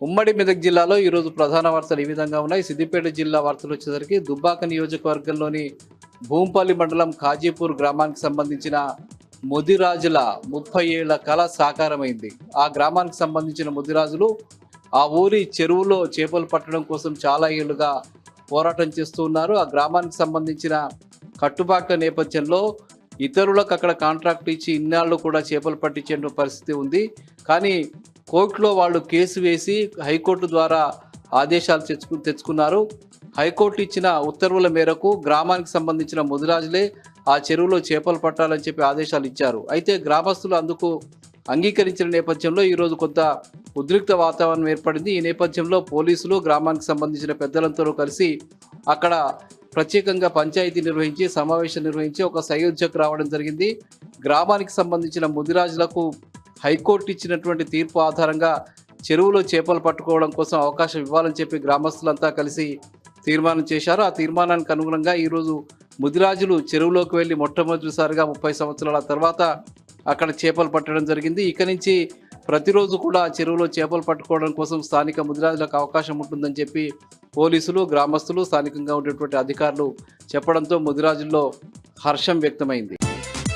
ఉమ్మడి మెదక్ జిల్లాలో ఈరోజు ప్రధాన వార్తలు ఈ విధంగా ఉన్నాయి. సిద్దిపేట జిల్లా వార్తలు వచ్చేసరికి దుబ్బాక నియోజకవర్గంలోని భూంపల్లి మండలం కాజీపూర్ గ్రామానికి సంబంధించిన ముదిరాజుల 30 ఏళ్ల కళ సాకారమైంది. ఆ గ్రామానికి సంబంధించిన ముదిరాజులు ఆ ఊరి చెరువులో చేపలు పట్టడం కోసం చాలా ఏళ్లుగా పోరాటం చేస్తూ ఉన్నారు. ఆ గ్రామానికి సంబంధించిన కట్టుబాట్ల నేపథ్యంలో ఇతరులకు అక్కడ కాంట్రాక్ట్ ఇచ్చి ఇన్నాళ్ళు కూడా చేపలు పట్టించే పరిస్థితి ఉంది. కానీ కోర్టులో వాళ్ళు కేసు వేసి హైకోర్టు ద్వారా ఆదేశాలు తెచ్చుకున్నారు. హైకోర్టు ఇచ్చిన ఉత్తర్వుల మేరకు గ్రామానికి సంబంధించిన ముదిరాజులే ఆ చెరువులో చేపలు పట్టాలని చెప్పి ఆదేశాలు ఇచ్చారు. అయితే గ్రామస్తులు అందుకు అంగీకరించిన నేపథ్యంలో ఈరోజు కొంత ఉద్రిక్త వాతావరణం ఏర్పడింది. ఈ నేపథ్యంలో పోలీసులు గ్రామానికి సంబంధించిన పెద్దలందరూ కలిసి అక్కడ ప్రత్యేకంగా పంచాయతీ నిర్వహించి సమావేశం నిర్వహించి ఒక సయోధ్యకు రావడం జరిగింది. గ్రామానికి సంబంధించిన ముదిరాజులకు హైకోర్టు ఇచ్చినటువంటి తీర్పు ఆధారంగా చెరువులో చేపలు పట్టుకోవడం కోసం అవకాశం ఇవ్వాలని చెప్పి గ్రామస్తులంతా కలిసి తీర్మానం చేశారు. ఆ తీర్మానానికి అనుగుణంగా ఈరోజు ముదిరాజులు చెరువులోకి వెళ్ళి మొట్టమొదటిసారిగా 30 సంవత్సరాల తర్వాత అక్కడ చేపలు పట్టడం జరిగింది. ఇక నుంచి ప్రతిరోజు కూడా చెరువులో చేపలు పట్టుకోవడం కోసం స్థానిక ముదిరాజులకు అవకాశం ఉంటుందని చెప్పి పోలీసులు, గ్రామస్తులు, స్థానికంగా ఉండేటువంటి అధికారులు చెప్పడంతో ముదిరాజుల్లో హర్షం వ్యక్తమైంది.